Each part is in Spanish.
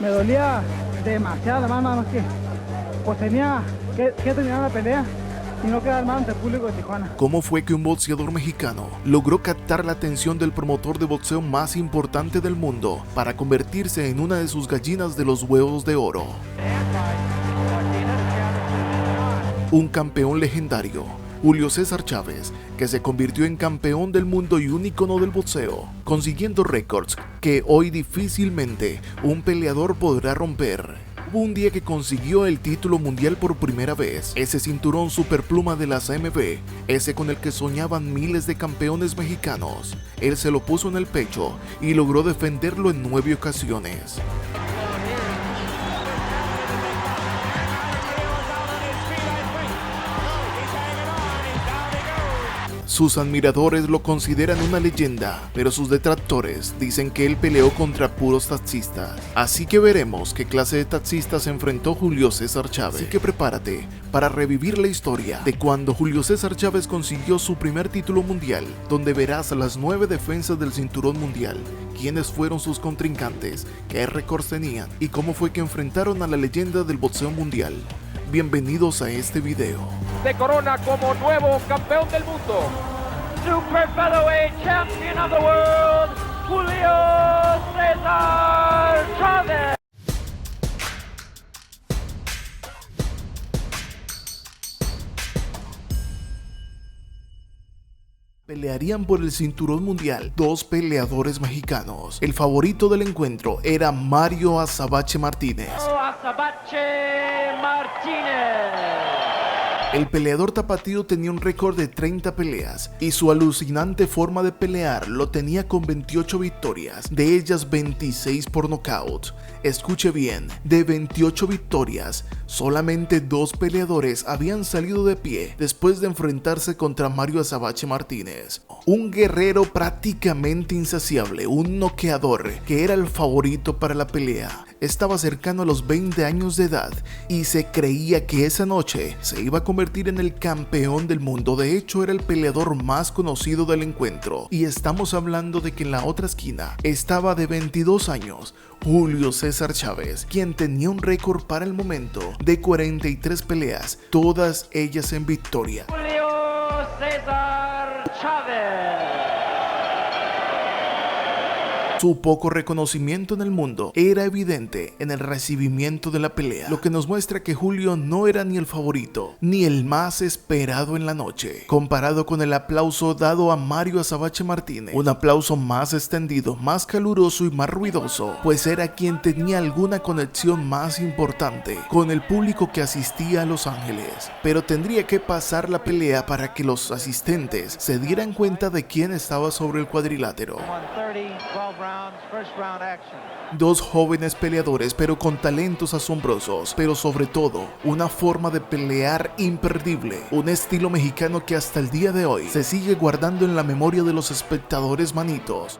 Me dolía demasiado la mano, más que pues tenía que terminar la pelea y no quedar mal ante el público de Tijuana. ¿Cómo fue que un boxeador mexicano logró captar la atención del promotor de boxeo más importante del mundo para convertirse en una de sus gallinas de los huevos de oro? Un campeón legendario, Julio César Chávez, que se convirtió en campeón del mundo y un ícono del boxeo, consiguiendo récords que hoy difícilmente un peleador podrá romper. Hubo un día que consiguió el título mundial por primera vez, ese cinturón superpluma de las AMB, ese con el que soñaban miles de campeones mexicanos. Él se lo puso en el pecho y logró defenderlo en 9 ocasiones. Sus admiradores lo consideran una leyenda, pero sus detractores dicen que él peleó contra puros taxistas. Así que veremos qué clase de taxistas enfrentó Julio César Chávez. Así que prepárate para revivir la historia de cuando Julio César Chávez consiguió su primer título mundial, donde verás a las 9 defensas del cinturón mundial, quiénes fueron sus contrincantes, qué récords tenían y cómo fue que enfrentaron a la leyenda del boxeo mundial. Bienvenidos a este video. Se corona como nuevo campeón del mundo. Super Featherweight Champion of the World, Julio César Chávez. Pelearían por el cinturón mundial 2 peleadores mexicanos. El favorito del encuentro era Mario Azabache Martínez. Azabache Martínez. El peleador tapatío tenía un récord de 30 peleas y su alucinante forma de pelear lo tenía con 28 victorias, de ellas 26 por nocaut. Escuche bien, de 28 victorias, solamente 2 peleadores habían salido de pie después de enfrentarse contra Mario Azabache Martínez. Un guerrero prácticamente insaciable, un noqueador que era el favorito para la pelea. Estaba cercano a los 20 años de edad y se creía que esa noche se iba a convertir en el campeón del mundo. De hecho, era el peleador más conocido del encuentro. Y estamos hablando de que en la otra esquina estaba de 22 años Julio César Chávez, quien tenía un récord para el momento de 43 peleas, todas ellas en victoria. Julio César Chávez. Su poco reconocimiento en el mundo era evidente en el recibimiento de la pelea, lo que nos muestra que Julio no era ni el favorito, ni el más esperado en la noche, comparado con el aplauso dado a Mario Azabache Martínez, un aplauso más extendido, más caluroso y más ruidoso, pues era quien tenía alguna conexión más importante con el público que asistía a Los Ángeles. Pero tendría que pasar la pelea para que los asistentes se dieran cuenta de quién estaba sobre el cuadrilátero. 130, 12 rounds, first round action. 2 jóvenes peleadores, pero con talentos asombrosos, pero sobre todo una forma de pelear imperdible, un estilo mexicano que hasta el día de hoy se sigue guardando en la memoria de los espectadores manitos.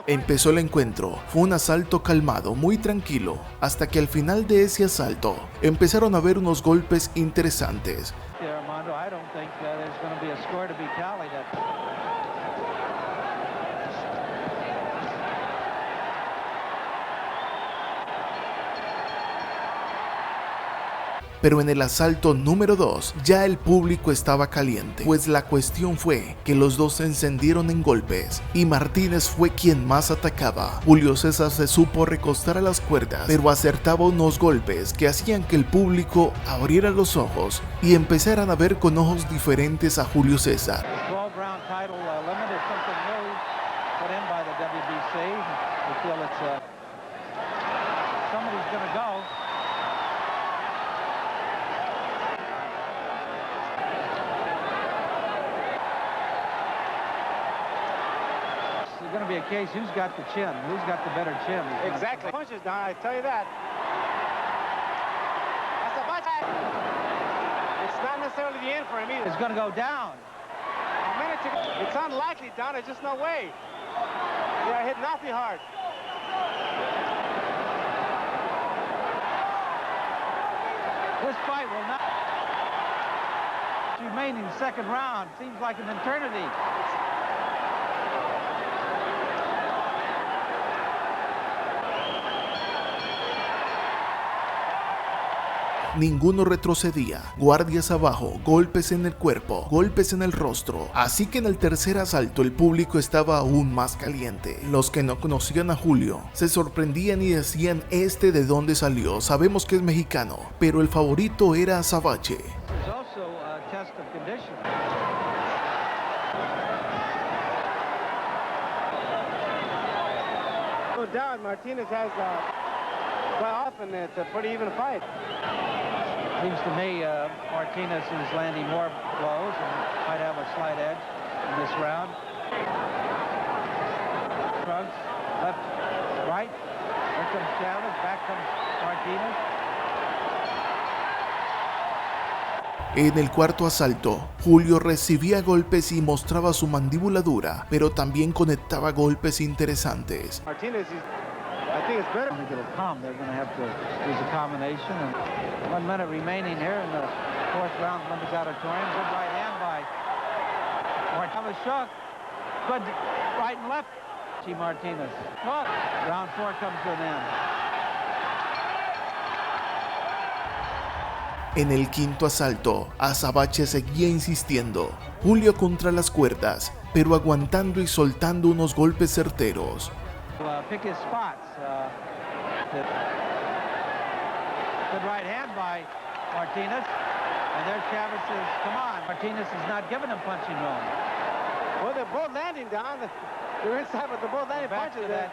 Empezó el encuentro, fue un asalto calmado, muy tranquilo, hasta que al final de ese asalto empezaron a haber unos golpes interesantes. Armando, I don't think there's going to be a score to be tallied up. Pero en el asalto número 2 ya el público estaba caliente, pues la cuestión fue que los dos se encendieron en golpes y Martínez fue quien más atacaba. Julio César se supo recostar a las cuerdas, pero acertaba unos golpes que hacían que el público abriera los ojos y empezaran a ver con ojos diferentes a Julio César. The 12-round title limit is something new put in by the WBC. We feel it's somebody's going to go. There's going to be a case who's got the chin, who's got the better chin. Exactly. Punches down, I tell you that. That's a bunch. It's not necessarily the end for him either. It's going to go down. A minute to go. It's unlikely down. There's just no way. Yeah, hit awfully hard. This fight will not. Remaining second round seems like an eternity. Ninguno retrocedía, guardias abajo, golpes en el cuerpo, golpes en el rostro, así que en el tercer asalto el público estaba aún más caliente. Los que no conocían a Julio se sorprendían y decían: ¿este de dónde salió? Sabemos que es mexicano, pero el favorito era Azabache. No doubt Martinez has quite often it's a pretty even fight. Seems to me Martinez is landing more blows and might have a slight edge in this round. Shrugs, left, right. There comes Chavez, back comes Martinez. En el cuarto asalto, Julio recibía golpes y mostraba su mandíbula dura, pero también conectaba golpes interesantes. Martinez, I think it's better. To get it calm, they're going to have to use a combination. And 1 minute remaining here in the fourth round, Olympic Auditorium. Good right hand by Martinez. Shook. Good right and left. G. Martinez. Look. Round 4 comes to an end. En el quinto asalto, Azabache seguía insistiendo. Julio contra las cuerdas, pero aguantando y soltando unos golpes certeros. Pick his spots. Good right hand by Martinez. And there Chavez says, come on. Martinez is not giving him punching room. Well, they're both landing down. They're inside, but they're both landing Back punches. to that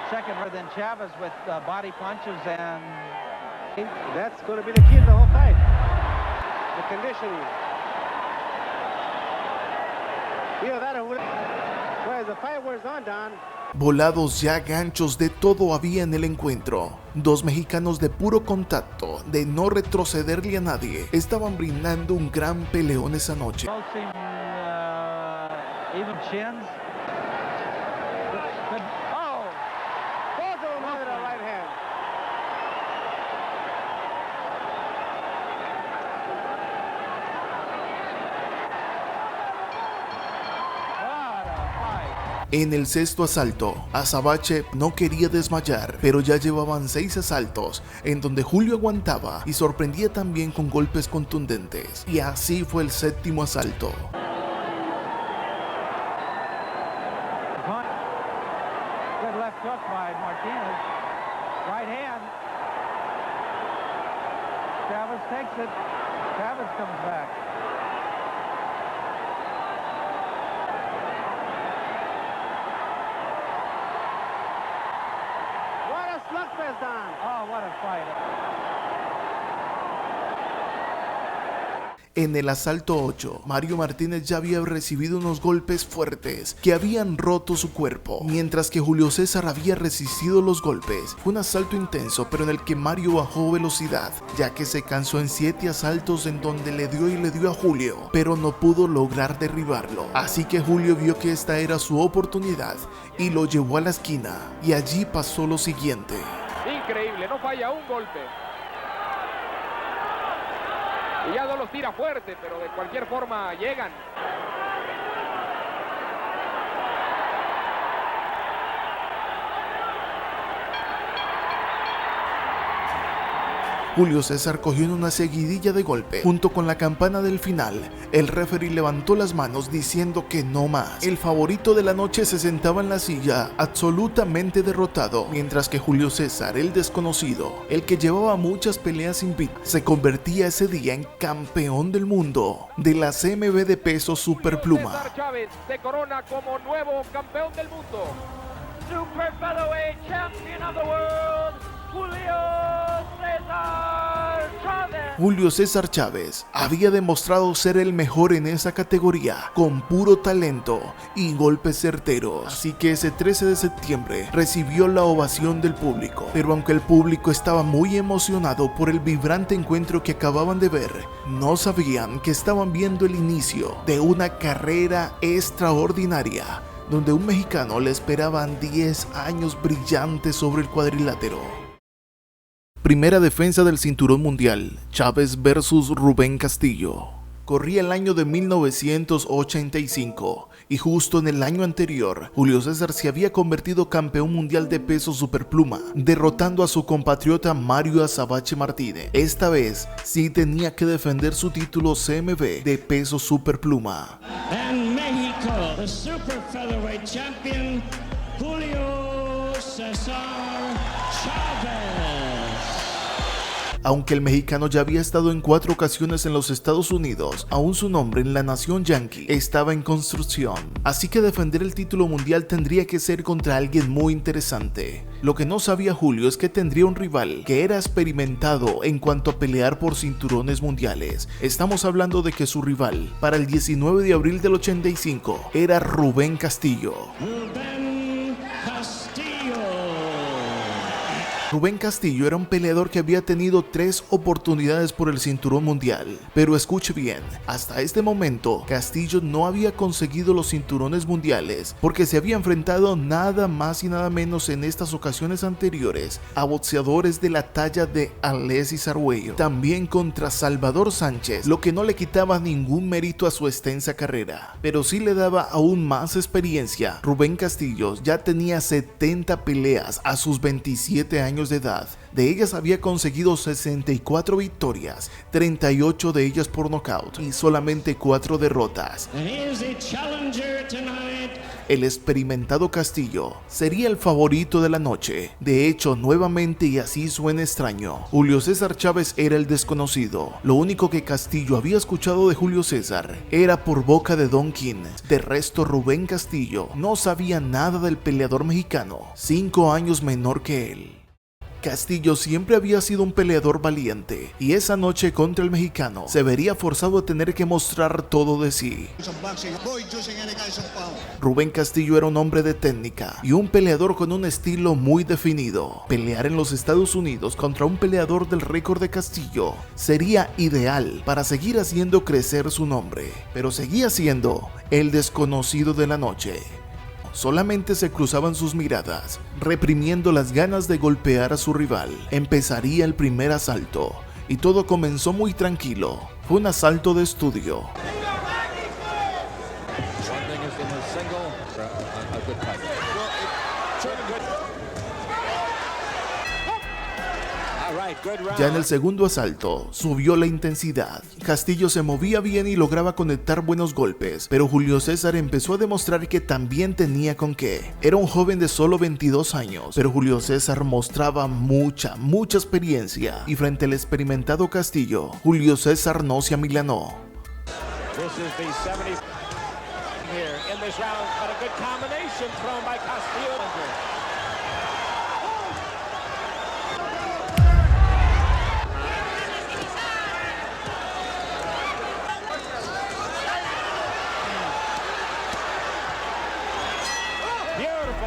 second, then Chavez with body punches, and That's going to be the key to the whole fight. The conditioning. Either that or well, as the fight wears on, Don. Volados ya ganchos, de todo había en el encuentro. Dos mexicanos de puro contacto, de no retrocederle a nadie, estaban brindando un gran peleón esa noche. both seem even chins. Oh! Both of them with a right hand. What a fight. En el sexto asalto, Azabache no quería desmayar, pero ya llevaban 6 asaltos, en donde Julio aguantaba y sorprendía también con golpes contundentes. Y así fue el séptimo asalto. Good left hook by Martinez. Right hand. Chavez takes it. Chavez comes back. What a slugfest, Don. Oh, what a fight. En el asalto 8, Mario Martínez ya había recibido unos golpes fuertes que habían roto su cuerpo, mientras que Julio César había resistido los golpes. Fue un asalto intenso, pero en el que Mario bajó velocidad, ya que se cansó en 7 asaltos en donde le dio a Julio, pero no pudo lograr derribarlo. Así que Julio vio que esta era su oportunidad y lo llevó a la esquina, y allí pasó lo siguiente. Increíble, no falla un golpe. Y ya no los tira fuerte, pero de cualquier forma llegan. Julio César cogió en una seguidilla de golpe. Junto con la campana del final, el referee levantó las manos diciendo que no más. El favorito de la noche se sentaba en la silla, absolutamente derrotado, mientras que Julio César, el desconocido, el que llevaba muchas peleas invictas, se convertía ese día en campeón del mundo de la CMB de peso superpluma. César Chávez se corona como nuevo campeón del mundo. Super Featherweight Champion of the World, Julio César Chávez. Julio César Chávez había demostrado ser el mejor en esa categoría, con puro talento y golpes certeros. Así que ese 13 de septiembre recibió la ovación del público. Pero aunque el público estaba muy emocionado por el vibrante encuentro que acababan de ver, no sabían que estaban viendo el inicio de una carrera extraordinaria, donde un mexicano le esperaban 10 años brillantes sobre el cuadrilátero. Primera defensa del cinturón mundial, Chávez versus Rubén Castillo. Corría el año de 1985 y justo en el año anterior, Julio César se había convertido campeón mundial de peso superpluma, derrotando a su compatriota Mario Azabache Martínez. Esta vez sí tenía que defender su título CMB de peso superpluma. En México, the super featherweight champion, Julio César Chávez. Aunque el mexicano ya había estado en 4 ocasiones en los Estados Unidos, aún su nombre en la nación yankee estaba en construcción. Así que defender el título mundial tendría que ser contra alguien muy interesante. Lo que no sabía Julio es que tendría un rival que era experimentado en cuanto a pelear por cinturones mundiales. Estamos hablando de que su rival para el 19 de abril del 85 era Rubén Castillo. Rubén Castillo era un peleador que había tenido 3 oportunidades por el cinturón mundial, pero escuche bien, hasta este momento Castillo no había conseguido los cinturones mundiales porque se había enfrentado nada más y nada menos en estas ocasiones anteriores a boxeadores de la talla de Alexis Arguello, también contra Salvador Sánchez, lo que no le quitaba ningún mérito a su extensa carrera, pero sí le daba aún más experiencia. Rubén Castillo ya tenía 70 peleas a sus 27 años de edad. De ellas había conseguido 64 victorias, 38 de ellas por nocaut y solamente 4 derrotas. El experimentado Castillo sería el favorito de la noche. De hecho, nuevamente, y así suena extraño, Julio César Chávez era el desconocido. Lo único que Castillo había escuchado de Julio César era por boca de Don King. De resto, Rubén Castillo no sabía nada del peleador mexicano, 5 años menor que él. Castillo siempre había sido un peleador valiente y esa noche contra el mexicano se vería forzado a tener que mostrar todo de sí. Rubén Castillo era un hombre de técnica y un peleador con un estilo muy definido. Pelear en los Estados Unidos contra un peleador del récord de Castillo sería ideal para seguir haciendo crecer su nombre, pero seguía siendo el desconocido de la noche. Solamente se cruzaban sus miradas, reprimiendo las ganas de golpear a su rival. Empezaría el primer asalto, y todo comenzó muy tranquilo. Fue un asalto de estudio. Ya en el segundo asalto, subió la intensidad. Castillo se movía bien y lograba conectar buenos golpes, pero Julio César empezó a demostrar que también tenía con qué. Era un joven de solo 22 años, pero Julio César mostraba mucha experiencia, y frente al experimentado Castillo, Julio César no se amilanó.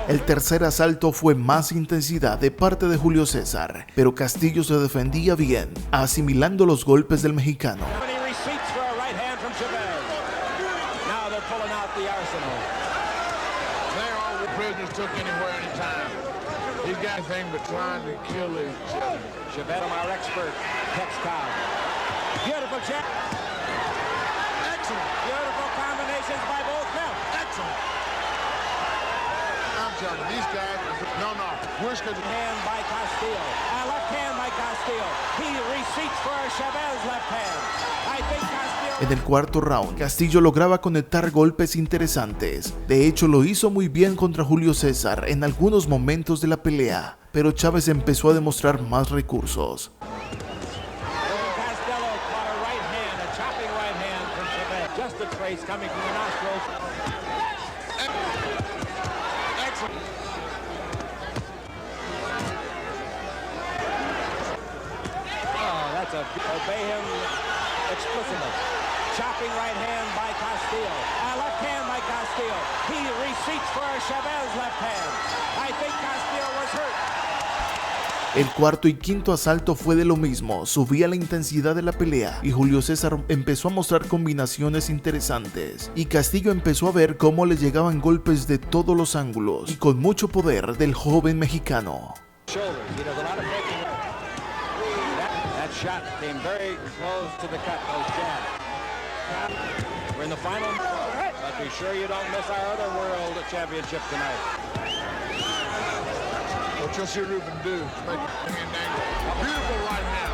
El tercer asalto fue más intensidad de parte de Julio César, pero Castillo se defendía bien, asimilando los golpes del mexicano. En el cuarto round, Castillo lograba conectar golpes interesantes. De hecho, lo hizo muy bien contra Julio César en algunos momentos de la pelea, pero Chávez empezó a demostrar más recursos. Obey him explicitly. Chopping right hand by Castillo. Left hand by Castillo. He receipts for Chavez left hand. I think Castillo was hurt. El cuarto y quinto asalto fue de lo mismo, subía la intensidad de la pelea y Julio César empezó a mostrar combinaciones interesantes y Castillo empezó a ver cómo le llegaban golpes de todos los ángulos y con mucho poder del joven mexicano. Shot came very close to the cut, those jabs. We're in the final, but be sure you don't miss our other World Championship tonight. What you'll see Ruben do is make an angle. Beautiful right hand.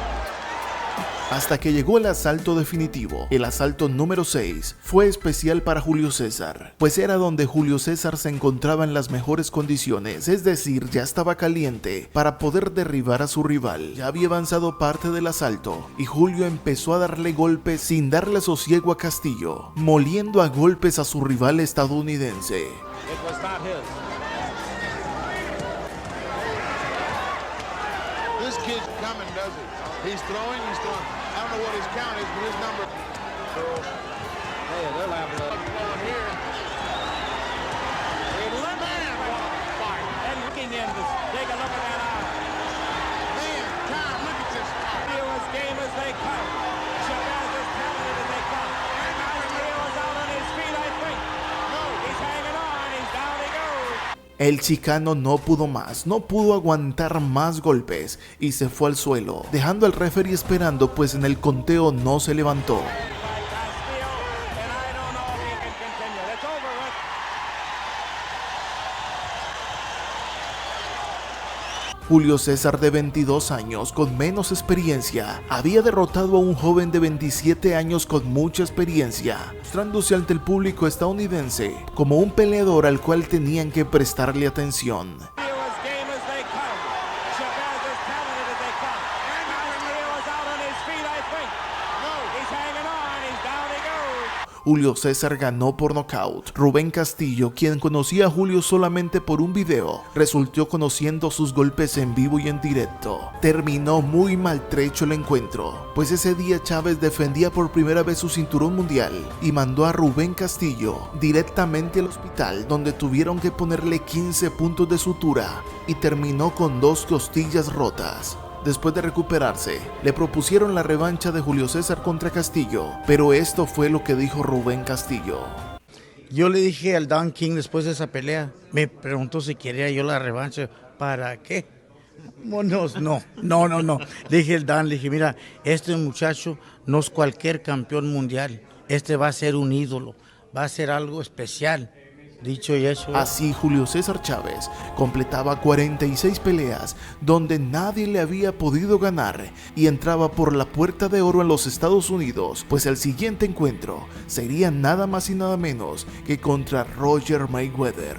Hasta que llegó el asalto definitivo. El asalto número 6 fue especial para Julio César, pues era donde Julio César se encontraba en las mejores condiciones, es decir, ya estaba caliente para poder derribar a su rival. Ya había avanzado parte del asalto y Julio empezó a darle golpes sin darle sosiego a Castillo, moliendo a golpes a su rival estadounidense. It was not his. This kid's coming, does he? He's throwing, he's throwing. I don't know what his count is, but his number. Hey, they're laughing at Going here. and looking in to take a look at that eye. Man, Tom, look at this. Castillo as game as they come. Chavez as talented as they come. And Castillo is out on his feet, I think. No, he's hanging on. He's down he goes. El chicano no pudo más, no pudo aguantar más golpes y se fue al suelo, dejando al referee esperando, pues en el conteo no se levantó. By Castillo, and I don't know if he can continue. It's over with. Julio César, de 22 años, con menos experiencia, había derrotado a un joven de 27 años con mucha experiencia, mostrándose ante el público estadounidense como un peleador al cual tenían que prestarle atención. Castillo as game as they come. Chavez as talented as they come. And Castillo is out on his feet, I think. No, he's hanging on. He's down he goes. Julio César ganó por nocaut. Rubén Castillo, quien conocía a Julio solamente por un video, resultó conociendo sus golpes en vivo y en directo. Terminó muy maltrecho el encuentro, pues ese día Chávez defendía por primera vez su cinturón mundial y mandó a Rubén Castillo directamente al hospital, donde tuvieron que ponerle 15 puntos de sutura y terminó con 2 costillas rotas. Después de recuperarse, le propusieron la revancha de Julio César contra Castillo, pero esto fue lo que dijo Rubén Castillo. Yo le dije al Don King después de esa pelea, me preguntó si quería yo la revancha. ¿Para qué? No. Le dije al Don, le dije, mira, este muchacho no es cualquier campeón mundial. Este va a ser un ídolo, va a ser algo especial. Dicho y hecho. Así Julio César Chávez completaba 46 peleas donde nadie le había podido ganar y entraba por la puerta de oro en los Estados Unidos, pues el siguiente encuentro sería nada más y nada menos que contra Roger Mayweather.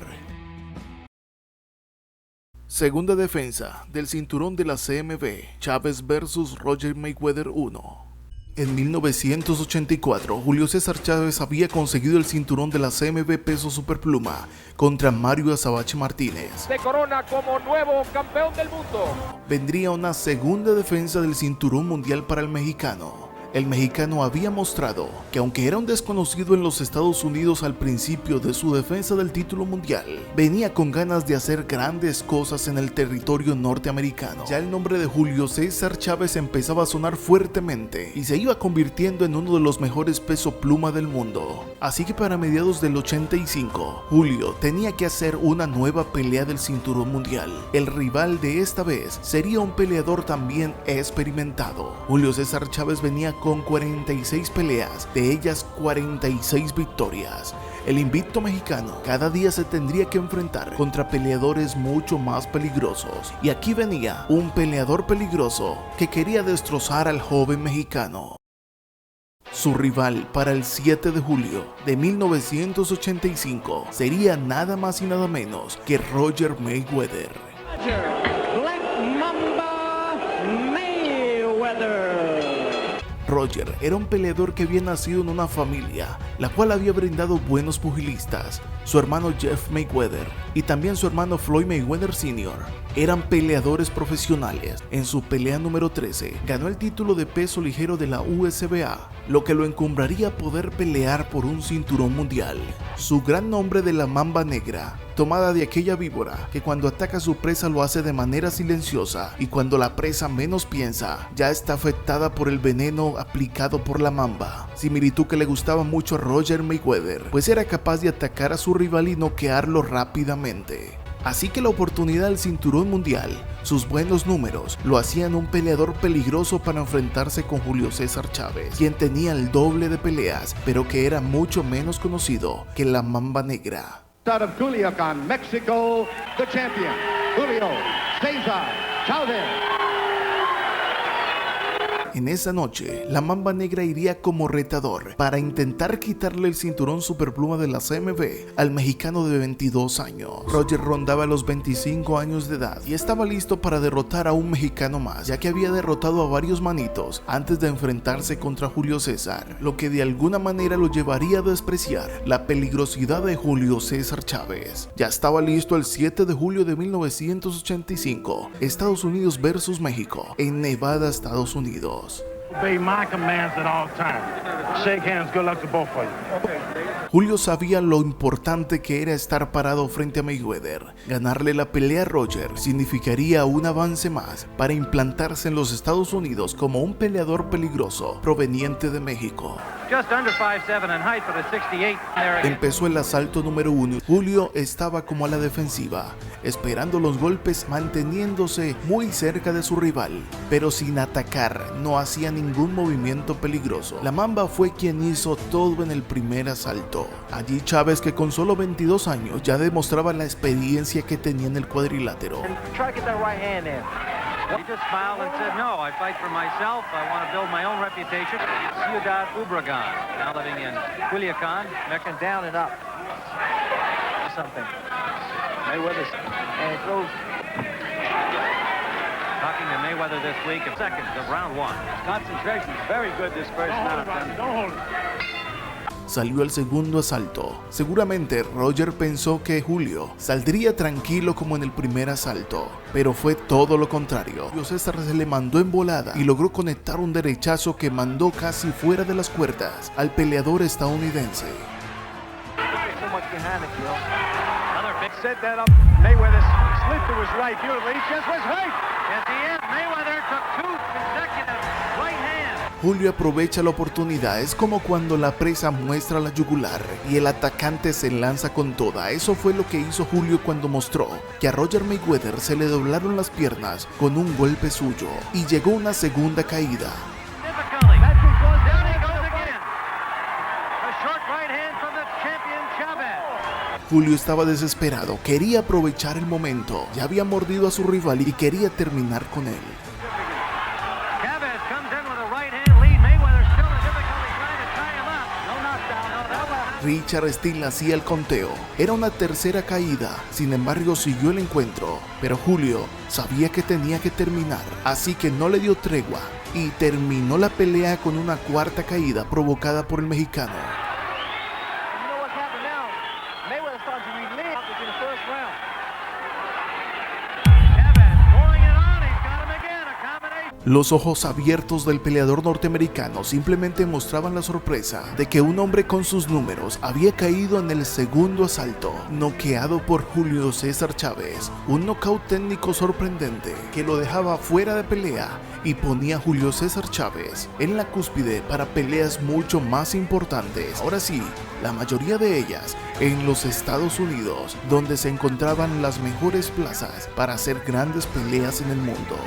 Segunda defensa del cinturón de la CMB, Chávez vs Roger Mayweather 1. En 1984, Julio César Chávez había conseguido el cinturón de la CMB peso superpluma contra Mario Azabache Martínez. Se corona como nuevo campeón del mundo. Vendría una segunda defensa del cinturón mundial para el mexicano. El mexicano había mostrado que aunque era un desconocido en los Estados Unidos al principio de su defensa del título mundial, venía con ganas de hacer grandes cosas en el territorio norteamericano. Ya el nombre de Julio César Chávez empezaba a sonar fuertemente y se iba convirtiendo en uno de los mejores peso pluma del mundo. Así que para mediados del 85, Julio tenía que hacer una nueva pelea del cinturón mundial. El rival de esta vez sería un peleador también experimentado. Julio César Chávez venía con 46 peleas, de ellas 46 victorias. El invicto mexicano cada día se tendría que enfrentar contra peleadores mucho más peligrosos. Y aquí venía un peleador peligroso que quería destrozar al joven mexicano. Su rival para el 7 de julio de 1985 sería nada más y nada menos que Roger Mayweather. Black Mamba Mayweather. Roger era un peleador que había nacido en una familia, la cual había brindado buenos pugilistas. Su hermano Jeff Mayweather y también su hermano Floyd Mayweather Sr. eran peleadores profesionales. En su pelea número 13, ganó el título de peso ligero de la USBA, lo que lo encumbraría a poder pelear por un cinturón mundial. Su gran nombre de la Mamba Negra, tomada de aquella víbora que cuando ataca a su presa lo hace de manera silenciosa y cuando la presa menos piensa ya está afectada por el veneno aplicado por la mamba. Similitud que le gustaba mucho a Roger Mayweather, pues era capaz de atacar a su rival y noquearlo rápidamente. Así que la oportunidad del cinturón mundial Sus buenos números lo hacían un peleador peligroso para enfrentarse con Julio César Chávez, quien tenía el doble de peleas, pero que era mucho menos conocido que la Mamba Negra. Out of Culiacan, Mexico, the champion, Julio César Chávez. En esa noche, la Mamba Negra iría como retador para intentar quitarle el cinturón superpluma de la CMB al mexicano de 22 años. Roger rondaba los 25 años de edad y estaba listo para derrotar a un mexicano más, ya que había derrotado a varios manitos antes de enfrentarse contra Julio César, lo que de alguna manera lo llevaría a despreciar la peligrosidad de Julio César Chávez. Ya estaba listo el 7 de julio de 1985, Estados Unidos versus México, en Nevada, Estados Unidos. Obey my commands at all times. Shake hands. Good luck to both of you. Julio sabía lo importante que era estar parado frente a Mayweather. Ganarle la pelea a Roger significaría un avance más para implantarse en los Estados Unidos como un peleador peligroso proveniente de México. Just under 5'7" in height for the 68. Empezó el asalto número 1. Julio estaba como a la defensiva, esperando los golpes, manteniéndose muy cerca de su rival, pero sin atacar. No hacía ningún movimiento peligroso. La Mamba fue quien hizo todo en el primer asalto. Allí Chávez, que con solo 22 años ya demostraba la experiencia que tenía en el cuadrilátero. He just smiled and said, "No, I fight for myself. I want to build my own reputation." Ciudad Obregón, now living in Culiacan, Mexican down and up. Something. Mayweather and throws. Talking to Mayweather this week in seconds of round 1. Concentration is very good this first round. Don't hold it. Salió el segundo asalto. Seguramente Roger pensó que Julio saldría tranquilo como en el primer asalto, pero fue todo lo contrario. Julio César se le mandó en volada y logró conectar un derechazo que mandó casi fuera de las cuerdas al peleador estadounidense. Set that up. Mayweather slid to his right. Beautifully. He just was right. At the end, Mayweather took 2 consecutive right hands. Julio aprovecha la oportunidad. Es como cuando la presa muestra la yugular y el atacante se lanza con toda. Eso fue lo que hizo Julio cuando mostró que a Roger Mayweather se le doblaron las piernas con un golpe suyo y llegó una segunda caída. Julio estaba desesperado, quería aprovechar el momento, ya había mordido a su rival y quería terminar con él. Richard Steele hacía el conteo, era una tercera caída, sin embargo siguió el encuentro, pero Julio sabía que tenía que terminar, así que no le dio tregua y terminó la pelea con una cuarta caída provocada por el mexicano. Los ojos abiertos del peleador norteamericano simplemente mostraban la sorpresa de que un hombre con sus números había caído en el segundo asalto, noqueado por Julio César Chávez, un nocaut técnico sorprendente que lo dejaba fuera de pelea y ponía a Julio César Chávez en la cúspide para peleas mucho más importantes. Ahora sí, la mayoría de ellas en los Estados Unidos, donde se encontraban las mejores plazas para hacer grandes peleas en el mundo.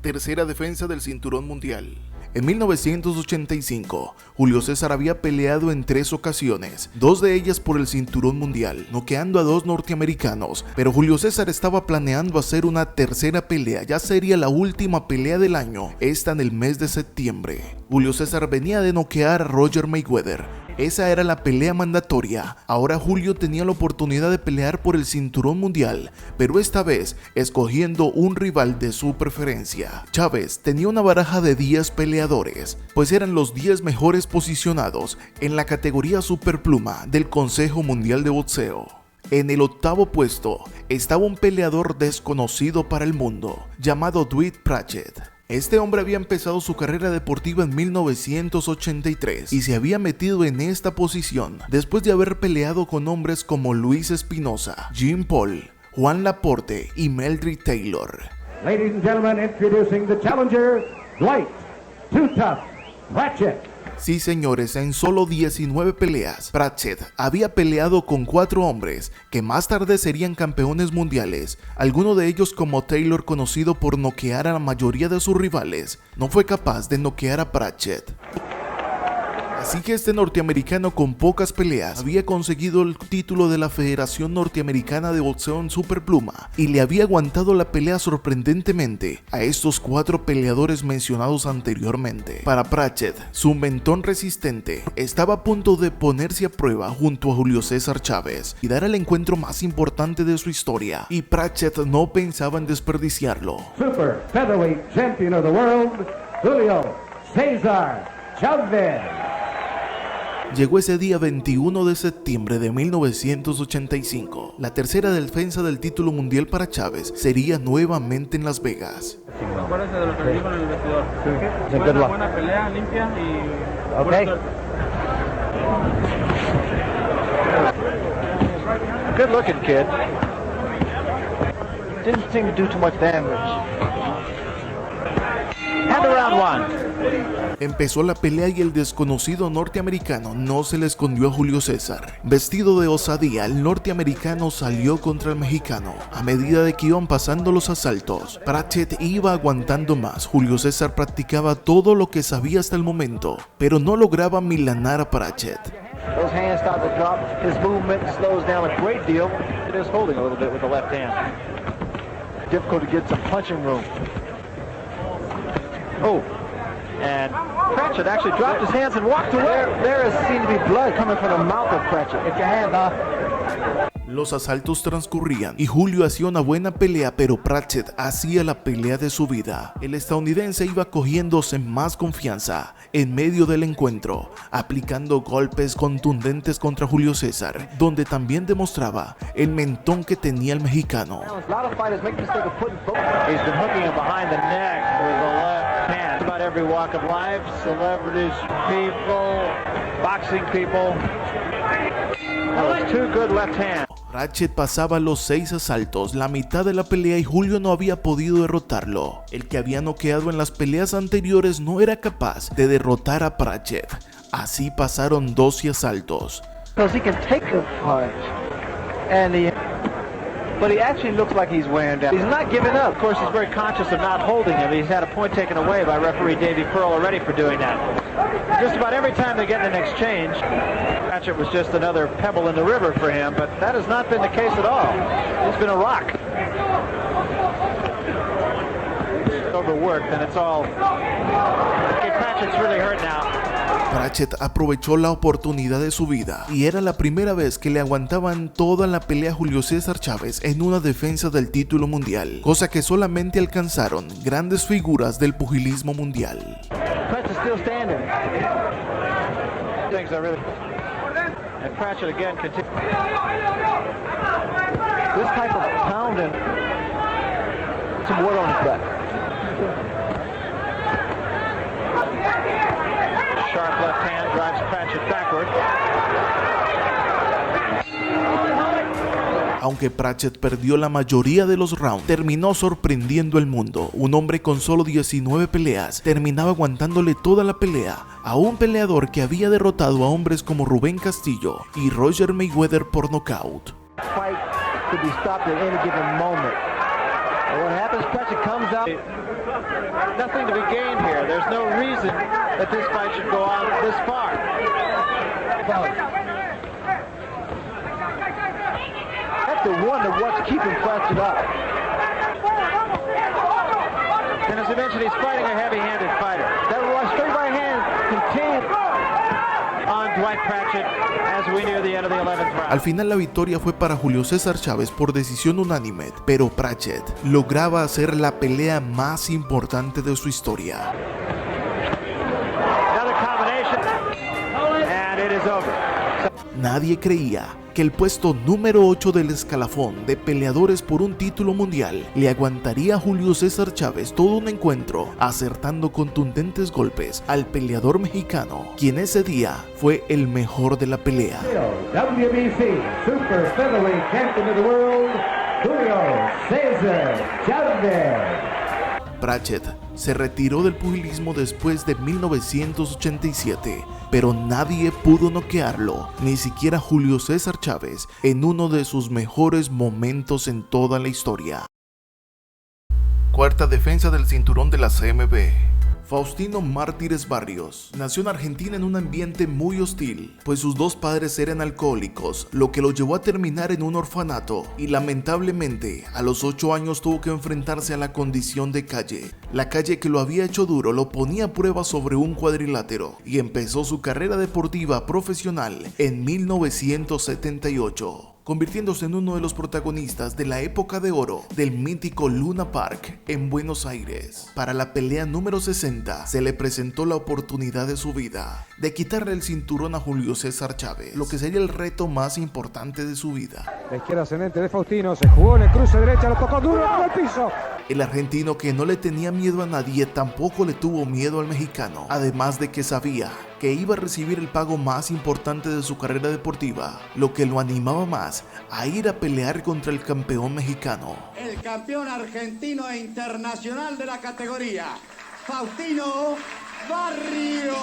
Tercera defensa del cinturón mundial. En 1985, Julio César había peleado en 3 ocasiones, 2 de ellas por el cinturón mundial, noqueando a 2 norteamericanos, pero Julio César estaba planeando hacer una tercera pelea, ya sería la última pelea del año, esta en el mes de septiembre. Julio César venía de noquear a Roger Mayweather. Esa era la pelea mandatoria. Ahora Julio tenía la oportunidad de pelear por el cinturón mundial, pero esta vez escogiendo un rival de su preferencia. Chávez tenía una baraja de 10 peleadores, pues eran los 10 mejores posicionados en la categoría superpluma del Consejo Mundial de Boxeo. En el 8º puesto estaba un peleador desconocido para el mundo, llamado Dwight Pratchett. Este hombre había empezado su carrera deportiva en 1983 y se había metido en esta posición después de haber peleado con hombres como Luis Espinosa, Jim Paul, Juan Laporte y Meldrick Taylor. Ladies and gentlemen, introducing the challenger, Dwight Too Tough, Pratchett. Sí, señores, en solo 19 peleas, Pratchett había peleado con 4 hombres que más tarde serían campeones mundiales. Alguno de ellos, como Taylor, conocido por noquear a la mayoría de sus rivales, no fue capaz de noquear a Pratchett. Así que este norteamericano con pocas peleas había conseguido el título de la Federación Norteamericana de Boxeo en Superpluma y le había aguantado la pelea sorprendentemente a estos 4 peleadores mencionados anteriormente. Para Pratchett, su mentón resistente estaba a punto de ponerse a prueba junto a Julio César Chávez y dar el encuentro más importante de su historia, y Pratchett no pensaba en desperdiciarlo. Super Featherweight Champion of the World, Julio César Chávez. Llegó ese día 21 de septiembre de 1985. La tercera defensa del título mundial para Chávez sería nuevamente en Las Vegas. Acuérdense de lo que le dijo en el vestidor. Fue una buena pelea, limpia y... Okay. Good looking kid. Didn't seem to do too much damage. And round 1. Empezó la pelea y el desconocido norteamericano no se le escondió a Julio César. Vestido de osadía, el norteamericano salió contra el mexicano. A medida de que iban pasando los asaltos, Pratchett iba aguantando más. Julio César practicaba todo lo que sabía hasta el momento, pero no lograba milanar a Pratchett. Those hands start to drop. His movement slows down a great deal. It is holding a little bit with the left hand. Difficult to get some punching room. Oh, and Pratchett actually dropped his hands and walked away. There seemed to be blood coming from the mouth of Pratchett. Get your hands off. Los asaltos transcurrían y Julio hacía una buena pelea, pero Pratchett hacía la pelea de su vida. El estadounidense iba cogiéndose más confianza en medio del encuentro, aplicando golpes contundentes contra Julio César, donde también demostraba el mentón que tenía el mexicano. Every walk of life, celebrities, people, boxing people. Those 2 good left hands. Pratchett pasaba los 6 asaltos, la mitad de la pelea, y Julio no había podido derrotarlo. El que había noqueado en las peleas anteriores no era capaz de derrotar a Pratchett. Así pasaron 12 asaltos. He can take a punch, but he actually looks like he's wearing down. He's not giving up. Of course, he's very conscious of not holding him. He's had a point taken away by referee Davey Pearl already for doing that. Just about every time they get in an exchange, Pratchett was just another pebble in the river for him, but that has not been the case at all. He's been a rock. Overworked, and it's all... Okay, Pratchett's really hurt now. Pratchett aprovechó la oportunidad de su vida y era la primera vez que le aguantaban toda la pelea a Julio César Chávez en una defensa del título mundial, cosa que solamente alcanzaron grandes figuras del pugilismo mundial. Pratchett's still standing. Things are really... And Pratchett again continues. This type of pounding, some wood on his back. Sharp left hand drives Pratchett backward. Aunque Pratchett perdió la mayoría de los rounds, terminó sorprendiendo al mundo. Un hombre con solo 19 peleas terminaba aguantándole toda la pelea a un peleador que había derrotado a hombres como Rubén Castillo y Roger Mayweather por nocaut. Fight could be stopped at any given moment. And what happens, Pratchett comes out. Nothing to be gained here. There's no reason that this fight should go on this far. That's the wonder what's keeping Pratchett up. And as I mentioned, he's fighting a heavy-handed fighter. That straight right hand continues on Dwight Pratchett as we near the end of the 11th round. Al final la victoria fue para Julio César Chávez por decisión unánime, pero Pratchett lograba hacer la pelea más importante de su historia. Another combination, and it is over. Nadie creía que el puesto número 8 del escalafón de peleadores por un título mundial le aguantaría a Julio César Chávez todo un encuentro, acertando contundentes golpes al peleador mexicano, quien ese día fue el mejor de la pelea. WBC Super Featherweight Champion of the World, Julio César Chávez. Pratchett se retiró del pugilismo después de 1987, pero nadie pudo noquearlo, ni siquiera Julio César Chávez, en uno de sus mejores momentos en toda la historia. Cuarta defensa del cinturón de la CMB. Faustino Mártires Barrios nació en Argentina en un ambiente muy hostil, pues sus dos padres eran alcohólicos, lo que lo llevó a terminar en un orfanato y lamentablemente a los 8 años tuvo que enfrentarse a la condición de calle. La calle que lo había hecho duro lo ponía a prueba sobre un cuadrilátero y empezó su carrera deportiva profesional en 1978. Convirtiéndose en uno de los protagonistas de la época de oro del mítico Luna Park en Buenos Aires. Para la pelea número 60 se le presentó la oportunidad de su vida, de quitarle el cinturón a Julio César Chávez, lo que sería el reto más importante de su vida. La izquierda ascendente de Faustino, se jugó en el cruce derecha, lo tocó duro al piso. El argentino, que no le tenía miedo a nadie, tampoco le tuvo miedo al mexicano, además de que sabía que iba a recibir el pago más importante de su carrera deportiva, lo que lo animaba más a ir a pelear contra el campeón mexicano. El campeón argentino e internacional de la categoría, Faustino Barrios.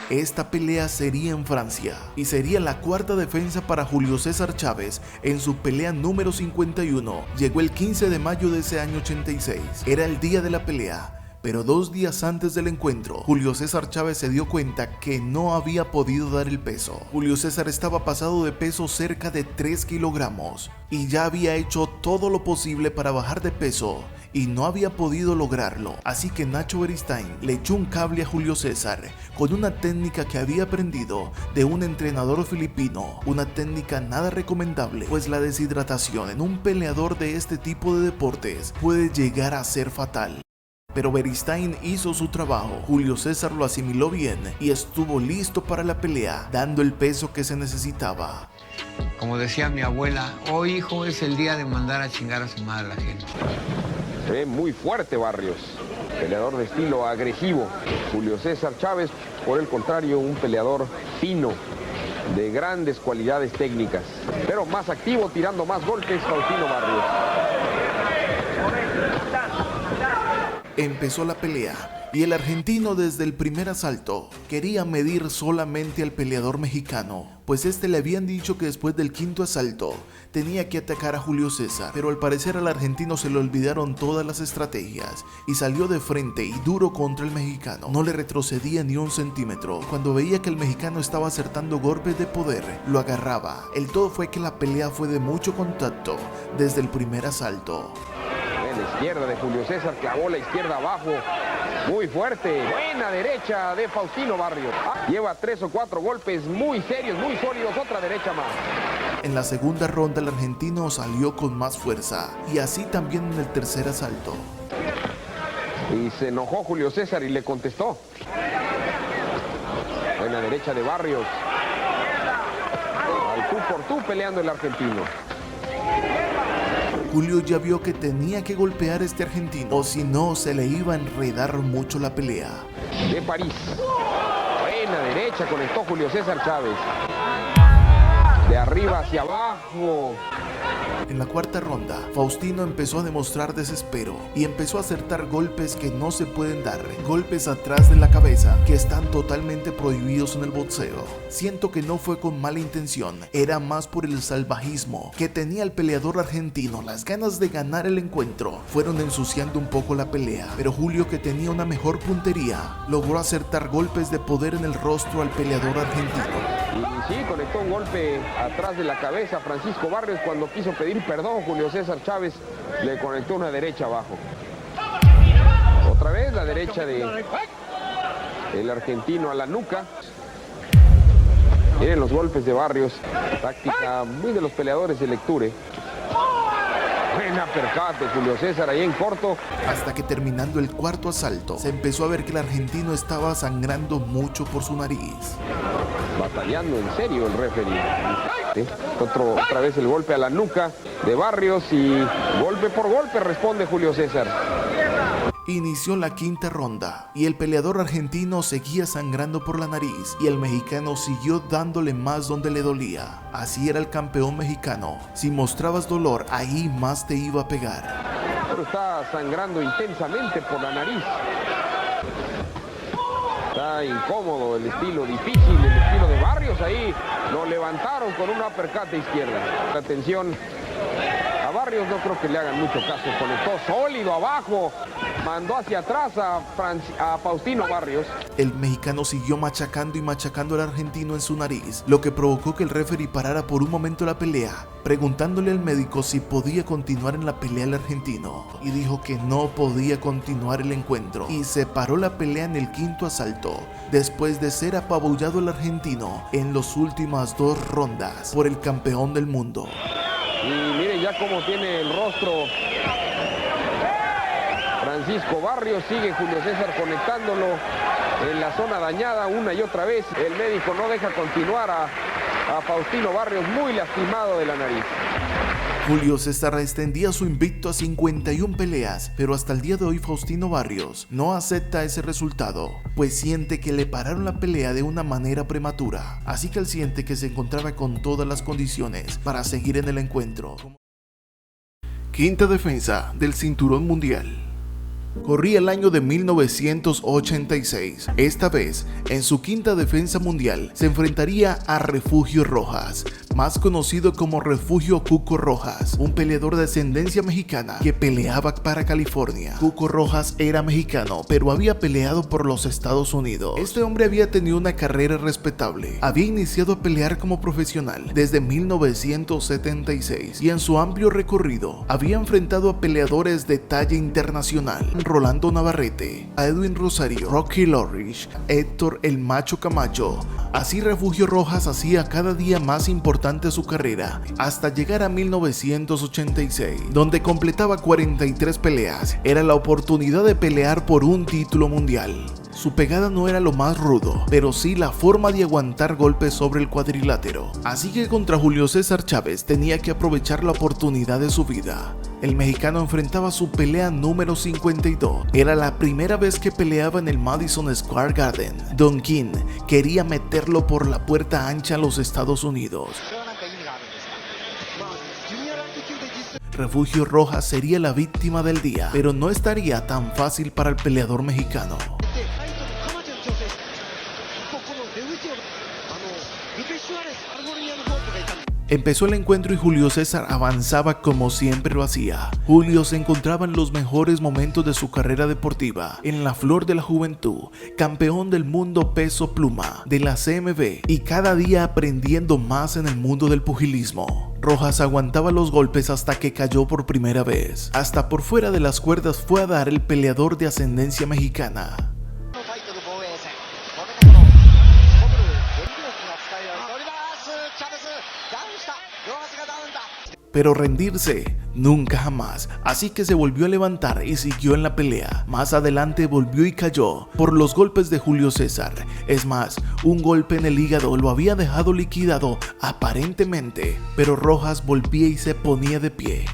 Esta pelea sería en Francia y sería la cuarta defensa para Julio César Chávez en su pelea número 51. Llegó el 15 de mayo de ese año 86. Era el día de la pelea, pero 2 días antes del encuentro, Julio César Chávez se dio cuenta que no había podido dar el peso. Julio César estaba pasado de peso cerca de 3 kilogramos y ya había hecho todo lo posible para bajar de peso y no había podido lograrlo, así que Nacho Beristain le echó un cable a Julio César con una técnica que había aprendido de un entrenador filipino, una técnica nada recomendable, pues la deshidratación en un peleador de este tipo de deportes puede llegar a ser fatal. Pero Beristain hizo su trabajo, Julio César lo asimiló bien y estuvo listo para la pelea, dando el peso que se necesitaba. Como decía mi abuela, hoy hijo es el día de mandar a chingar a su madre a la gente. Se ve muy fuerte Barrios, peleador de estilo agresivo. Julio César Chávez, por el contrario, un peleador fino, de grandes cualidades técnicas, pero más activo, tirando más golpes, Faustino Barrios. Empezó la pelea y el argentino desde el primer asalto quería medir solamente al peleador mexicano, pues este le habían dicho que después del 5.º asalto tenía que atacar a Julio César, pero al parecer al argentino se le olvidaron todas las estrategias y salió de frente y duro contra el mexicano. No le retrocedía ni un centímetro. Cuando veía que el mexicano estaba acertando golpes de poder, lo agarraba. El todo fue que la pelea fue de mucho contacto desde el primer asalto. En la izquierda de Julio César, clavó la izquierda abajo, muy fuerte, buena derecha de Faustino Barrios. Lleva 3 o 4 golpes muy serios, muy sólidos, otra derecha más. En la segunda ronda el argentino salió con más fuerza y así también en el tercer asalto. Y se enojó Julio César y le contestó. Buena derecha de Barrios. Al tú por tú peleando el argentino. Julio ya vio que tenía que golpear a este argentino, o si no se le iba a enredar mucho la pelea. De París. Buena derecha conectó Julio César Chávez. De arriba hacia abajo. En la cuarta ronda, Faustino empezó a demostrar desespero y empezó a acertar golpes que no se pueden dar, golpes atrás de la cabeza que están totalmente prohibidos en el boxeo. Siento que no fue con mala intención, era más por el salvajismo que tenía el peleador argentino. Las ganas de ganar el encuentro fueron ensuciando un poco la pelea, pero Julio, que tenía una mejor puntería, logró acertar golpes de poder en el rostro al peleador argentino. Y sí, conectó un golpe atrás de la cabeza a Francisco Barrios cuando quiso pedir perdón. Julio César Chávez le conectó una derecha abajo. Otra vez la derecha de el argentino a la nuca. Miren los golpes de Barrios, táctica muy de los peleadores de Lecture. Buena percate de Julio César ahí en corto. Hasta que terminando el cuarto asalto, se empezó a ver que el argentino estaba sangrando mucho por su nariz. Batallando en serio el referee. ¿Sí? Otra vez el golpe a la nuca de Barrios y golpe por golpe responde Julio César. Inició la quinta ronda y el peleador argentino seguía sangrando por la nariz y el mexicano siguió dándole más donde le dolía. Así era el campeón mexicano. Si mostrabas dolor, ahí más te iba a pegar. pero está sangrando intensamente por la nariz. Está incómodo el estilo, difícil el estilo de Barrios. Ahí lo levantaron con un uppercut de izquierda. Atención, a Barrios no creo que le hagan mucho caso. Conectó sólido abajo, mandó hacia atrás a Faustino Barrios. El mexicano siguió machacando y machacando al argentino en su nariz, lo que provocó que el referee parara por un momento la pelea, preguntándole al médico si podía continuar en la pelea el argentino, y dijo que no podía continuar el encuentro, y se paró la pelea en el quinto asalto, después de ser apabullado el argentino en las últimas 2 rondas por el campeón del mundo. Y miren ya cómo tiene el rostro Francisco Barrios. Sigue Julio César conectándolo en la zona dañada una y otra vez. El médico no deja continuar a Faustino Barrios, muy lastimado de la nariz. Julio César extendía su invicto a 51 peleas, pero hasta el día de hoy Faustino Barrios no acepta ese resultado, pues siente que le pararon la pelea de una manera prematura, así que él siente que se encontraba con todas las condiciones para seguir en el encuentro. Quinta defensa del cinturón mundial. Corría el año de 1986. Esta vez, en su quinta defensa mundial, se enfrentaría a Refugio Rojas, más conocido como Refugio Cuco Rojas, un peleador de ascendencia mexicana que peleaba para California. Cuco Rojas era mexicano, pero había peleado por los Estados Unidos. Este hombre había tenido una carrera respetable. Había iniciado a pelear como profesional desde 1976 y en su amplio recorrido había enfrentado a peleadores de talla internacional: Rolando Navarrete, a Edwin Rosario, Rocky Lorish, Héctor el Macho Camacho. Así Refugio Rojas hacía cada día más importante su carrera, hasta llegar a 1986, donde completaba 43 peleas. Era la oportunidad de pelear por un título mundial. Su pegada no era lo más rudo, pero sí la forma de aguantar golpes sobre el cuadrilátero. Así que contra Julio César Chávez tenía que aprovechar la oportunidad de su vida. El mexicano enfrentaba su pelea número 52. Era la primera vez que peleaba en el Madison Square Garden. Don King quería meterlo por la puerta ancha a los Estados Unidos. Refugio Rojas sería la víctima del día, pero no estaría tan fácil para el peleador mexicano. Empezó el encuentro y Julio César avanzaba como siempre lo hacía. Julio se encontraba en los mejores momentos de su carrera deportiva, en la flor de la juventud, campeón del mundo peso pluma de la CMB y cada día aprendiendo más en el mundo del pugilismo. Rojas aguantaba los golpes hasta que cayó por primera vez. Hasta por fuera de las cuerdas fue a dar el peleador de ascendencia mexicana. Pero rendirse, nunca jamás, así que se volvió a levantar y siguió en la pelea. Más adelante volvió y cayó por los golpes de Julio César. Es más, un golpe en el hígado lo había dejado liquidado aparentemente, pero Rojas volvía y se ponía de pie.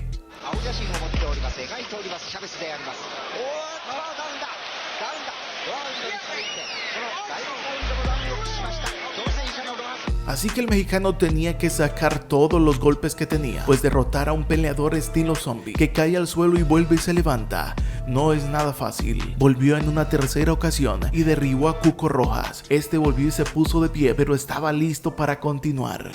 Así que el mexicano tenía que sacar todos los golpes que tenía, pues derrotar a un peleador estilo zombie que cae al suelo y vuelve y se levanta no es nada fácil. Volvió en una tercera ocasión y derribó a Cuco Rojas. Este volvió y se puso de pie, pero estaba listo para continuar.